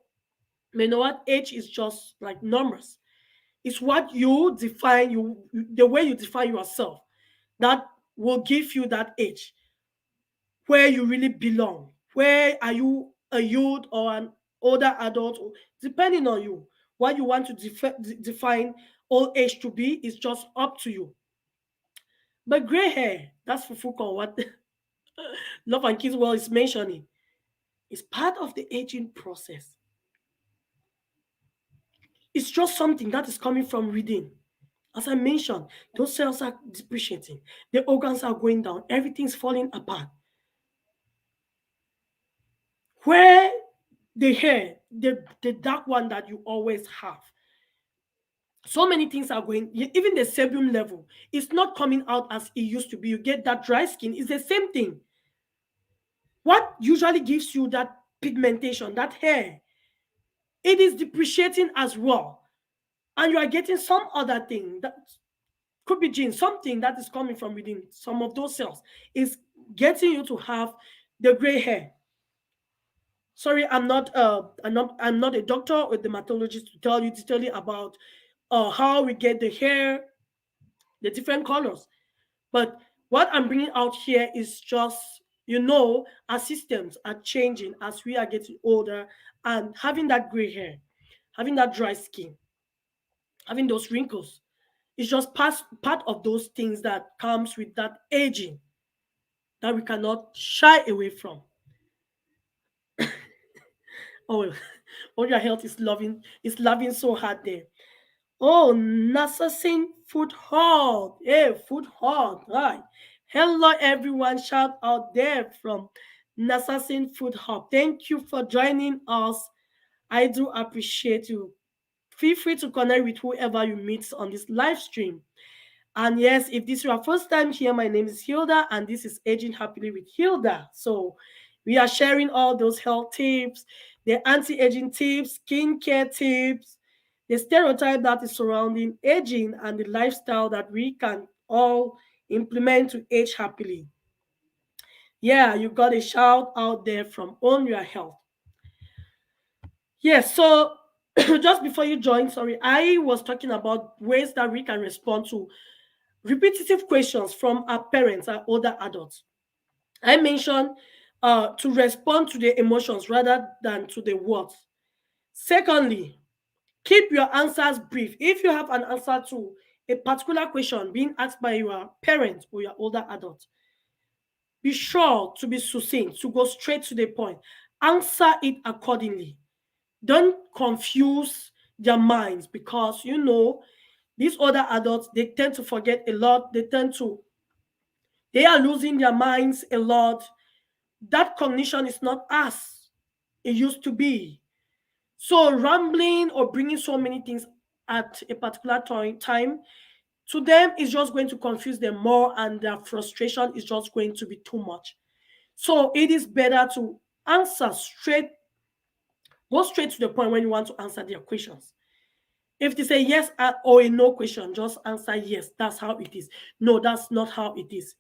what, age is just like numbers. It's what you define, the way you define yourself, that will give you that age, where you really belong. Where are you, a youth or an older adult, depending on you. What you want to define old age to be is just up to you. But gray hair, that's for Foucault, what Love and Kiswell is mentioning, is part of the aging process. It's just something that is coming from within. As I mentioned, those cells are depreciating, the organs are going down, everything's falling apart. Where the hair, the dark one that you always have, so many things are going, even the sebum level, it's not coming out as it used to be. You get that dry skin, it's the same thing. What usually gives you that pigmentation, that hair, it is depreciating as well. And you are getting some other thing that could be gene, something that is coming from within some of those cells is getting you to have the gray hair. Sorry, I'm not a doctor or dermatologist to tell you detailing about how we get the hair, the different colors. But what I'm bringing out here is just, our systems are changing as we are getting older, and having that gray hair, having that dry skin, having those wrinkles. It's just part of those things that comes with that aging that we cannot shy away from. Oh, all your health is loving so hard there. Oh, Nasasin Food Hall. Hey, Food Hall. Right. Hello, everyone. Shout out there from Nasasin Food Hub. Thank you for joining us. I do appreciate you. Feel free to connect with whoever you meet on this live stream. And yes, if this is your first time here, my name is Hilda, and this is Aging Happily with Hilda. So we are sharing all those health tips, the anti-aging tips, skincare tips, the stereotype that is surrounding aging, and the lifestyle that we can all implement to age happily. Yeah, you got a shout out there from Own Your Health. Yes, so just before you join, sorry, I was talking about ways that we can respond to repetitive questions from our parents, our older adults. I mentioned to respond to the emotions rather than to the words. Secondly, keep your answers brief. If you have an answer to a particular question being asked by your parent or your older adult, be sure to be succinct, to go straight to the point. Answer it accordingly. Don't confuse their minds, because these older adults, they tend to forget a lot. They are losing their minds a lot. That cognition is not as it used to be. So rambling or bringing so many things at a particular time, to them is just going to confuse them more, and their frustration is just going to be too much. So it is better to answer straight, go straight to the point when you want to answer their questions. If they say yes or a no question, just answer yes. That's how it is. No, that's not how it is.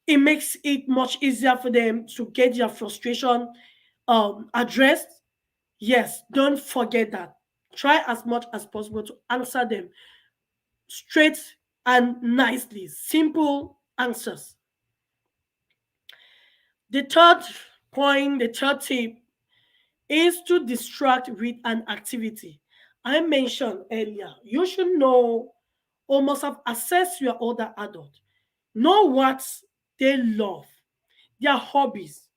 It makes it much easier for them to get their frustration addressed. Yes, don't forget that. Try as much as possible to answer them straight and nicely. Simple answers. The third point, the third tip is to distract with an activity. I mentioned earlier, you should know or must have assessed your older adult. Know what they love, their hobbies.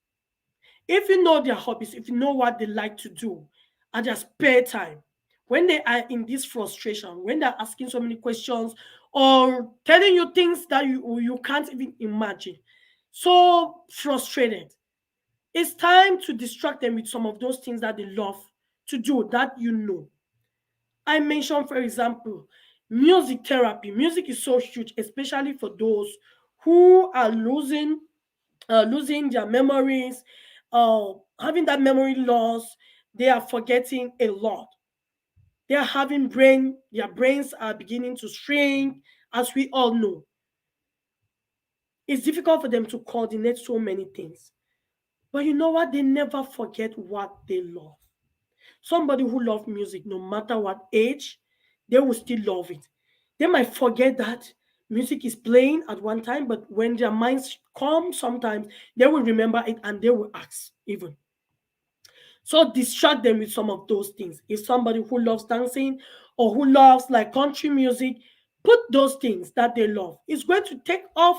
If you know their hobbies, if you know what they like to do at their spare time, when they are in this frustration, when they're asking so many questions or telling you things that you can't even imagine, so frustrated, it's time to distract them with some of those things that they love to do that you know. I mentioned, for example, music therapy. Music is so huge, especially for those who are losing their memories, having that memory loss. They are forgetting a lot. They are having their brains are beginning to shrink, as we all know. It's difficult for them to coordinate so many things. But you know what? They never forget what they love. Somebody who loves music, no matter what age, they will still love it. They might forget that music is playing at one time, but when their minds come, sometimes they will remember it and they will ask even. So distract them with some of those things. If somebody who loves dancing or who loves like country music, put those things that they love. It's going to take off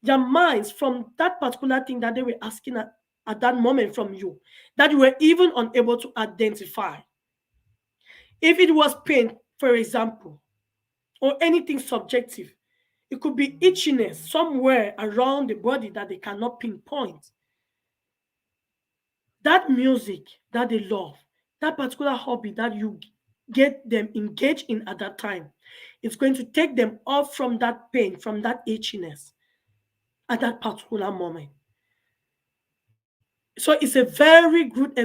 their minds from that particular thing that they were asking at that moment from you, that you were even unable to identify. If it was pain, for example, or anything subjective, it could be itchiness somewhere around the body that they cannot pinpoint. That music that they love, that particular hobby that you get them engaged in at that time, it's going to take them off from that pain, from that itchiness at that particular moment. So it's a very good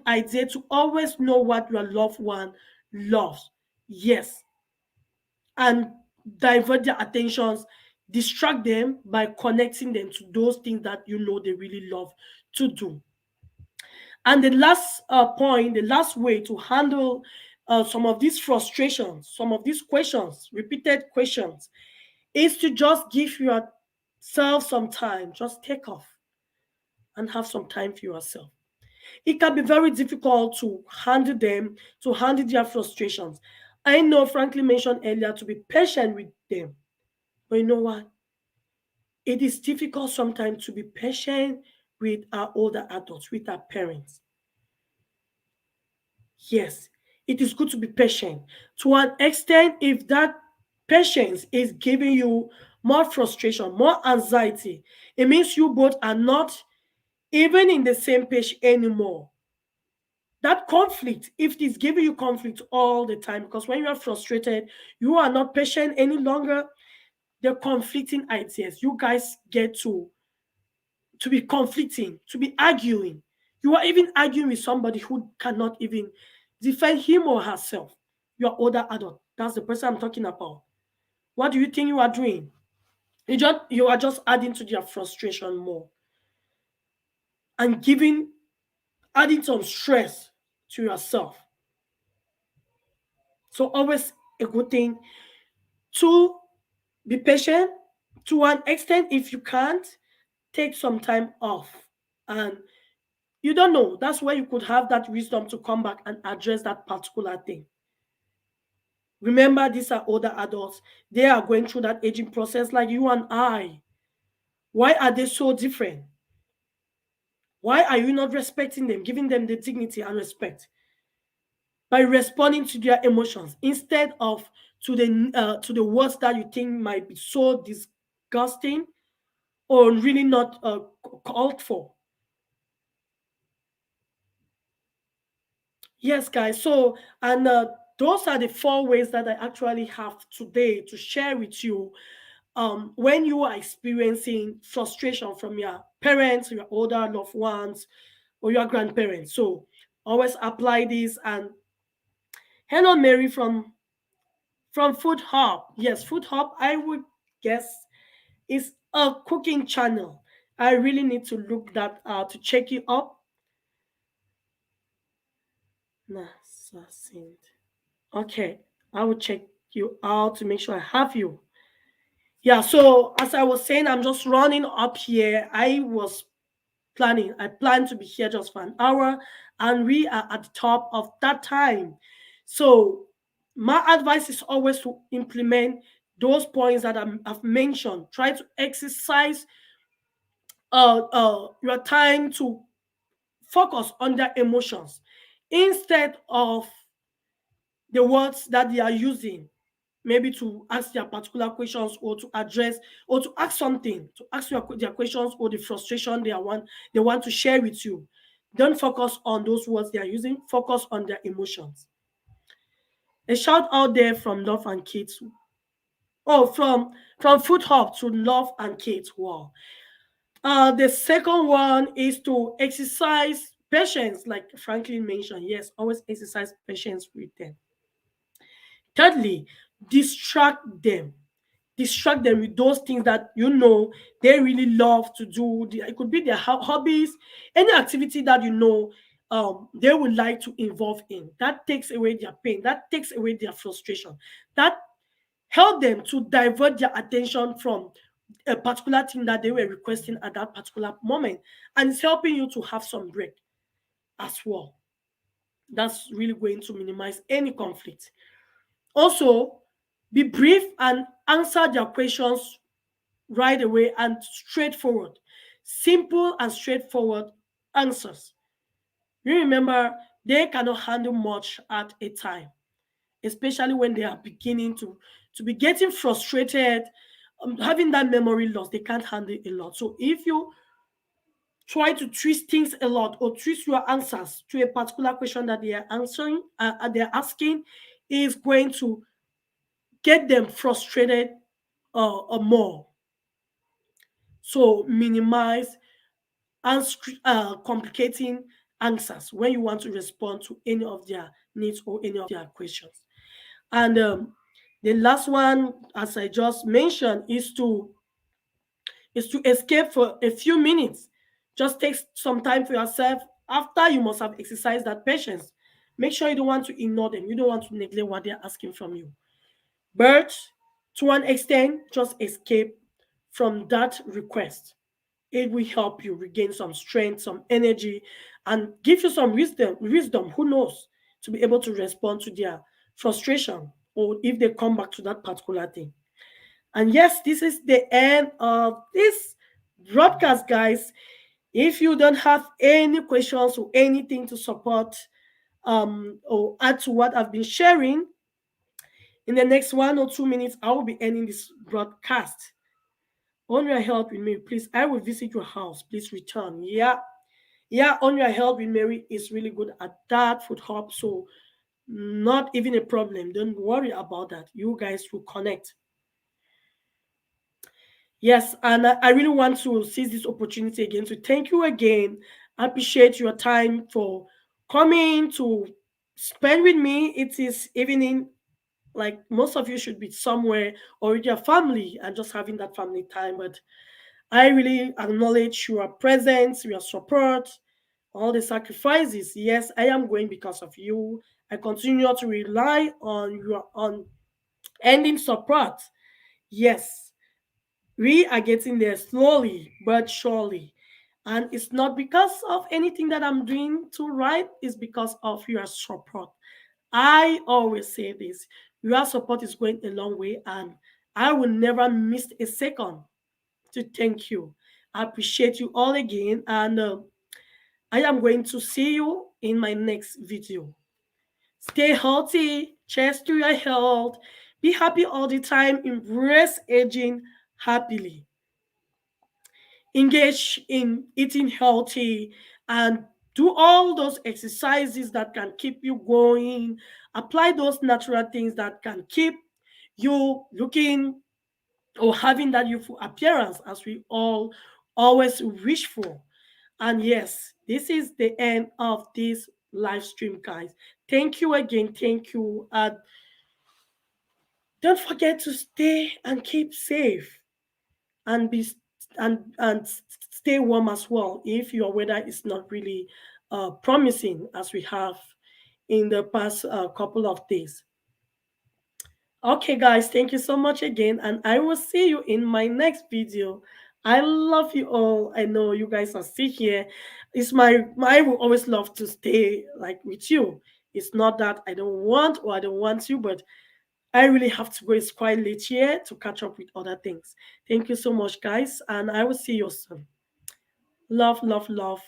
idea to always know what your loved one loves. Yes, and divert their attentions, distract them by connecting them to those things that you know they really love to do. And the last point, the last way to handle some of these frustrations, some of these questions, repeated questions, is to just give yourself some time. Just take off and have some time for yourself. It can be very difficult to handle them, to handle their frustrations. I know Franklin mentioned earlier to be patient with them. But you know what? It is difficult sometimes to be patient with our older adults, with our parents. Yes, it is good to be patient. To an extent, if that patience is giving you more frustration, more anxiety, it means you both are not even in the same page anymore. That conflict, if it is giving you conflict all the time, because when you are frustrated, you are not patient any longer, the conflicting ideas, you guys get to be conflicting, to be arguing. You are even arguing with somebody who cannot even defend him or herself. You are older adult. That's the person I'm talking about. What do you think you are doing? You are just adding to their frustration more and adding some stress to yourself. So always a good thing to be patient. To an extent, if you can't, take some time off. And you don't know. That's where you could have that wisdom to come back and address that particular thing. Remember, these are older adults. They are going through that aging process like you and I. Why are they so different? Why are you not respecting them, giving them the dignity and respect by responding to their emotions instead of to the words that you think might be so disgusting or really not called for? Yes, guys. So, and those are the four ways that I actually have today to share with you. When you are experiencing frustration from your parents, your older loved ones, or your grandparents, so always apply this. And hello, Mary from Food Hub. Yes, Food Hub. I would guess is a cooking channel. I really need to look that to check you up. Nah, okay, I will check you out to make sure I have you. Yeah, so as I was saying, I'm just running up here. I planned to be here just for an hour, and we are at the top of that time. So my advice is always to implement those points that I've mentioned. Try to exercise your time to focus on their emotions instead of the words that they are using, maybe to ask their particular questions or to address or to ask something, to ask their questions or the frustration they want to share with you. Don't focus on those words they are using, focus on their emotions. A shout out there from Love and Kids. Oh, from Food Hub to Love and Kids. Wow. The second one is to exercise patience, like Franklin mentioned. Yes, always exercise patience with them. Thirdly, distract them. Distract them with those things that you know they really love to do. It could be their hobbies, any activity that you know they would like to involve in. That takes away their pain. That takes away their frustration. That help them to divert their attention from a particular thing that they were requesting at that particular moment, and it's helping you to have some break as well. That's really going to minimize any conflict. Also, be brief and answer their questions right away and straightforward. Simple and straightforward answers. You remember, they cannot handle much at a time, especially when they are beginning to be getting frustrated, having that memory loss. They can't handle a lot. So if you try to twist things a lot or twist your answers to a particular question that they are answering, they're asking, is going to get them frustrated or more. So minimize complicating answers when you want to respond to any of their needs or any of their questions. And the last one, as I just mentioned, is to escape for a few minutes. Just take some time for yourself after you must have exercised that patience. Make sure you don't want to ignore them. You don't want to neglect what they're asking from you. But to an extent, just escape from that request. It will help you regain some strength, some energy, and give you some wisdom, who knows, to be able to respond to their frustration or if they come back to that particular thing. And yes, this is the end of this broadcast, guys. If you don't have any questions or anything to support or add to what I've been sharing, in the next 1 or 2 minutes, I will be ending this broadcast. On your help with me, please. I will visit your house. Please return. Yeah. Yeah, on your help with Mary is really good at that food hub. So not even a problem. Don't worry about that. You guys will connect. Yes, and I really want to seize this opportunity again to thank you again. I appreciate your time for coming to spend with me. It is evening, like most of you should be somewhere or with your family and just having that family time. But I really acknowledge your presence, your support, all the sacrifices. Yes, I am going because of you. I continue to rely on your ending support. Yes, we are getting there slowly but surely. And it's not because of anything that I'm doing to right, it's because of your support. I always say this, your support is going a long way, and I will never miss a second to thank you. I appreciate you all again, and I am going to see you in my next video. Stay healthy, cheers to your health, be happy all the time, embrace aging happily, engage in eating healthy, and do all those exercises that can keep you going. Apply those natural things that can keep you looking or having that youthful appearance as we all always wish for. And yes, this is the end of this live stream, guys. Thank you again. Thank you. Don't forget to stay and keep safe and be and stay warm as well if your weather is not really promising as we have in the past couple of days. Okay, guys, thank you so much again, and I will see you in my next video. I love you all. I know you guys are still here. It's I will always love to stay like with you. It's not that I don't want or I don't want you, but I really have to go. It's quite late here to catch up with other things. Thank you so much, guys, and I will see you soon. Love, love, love.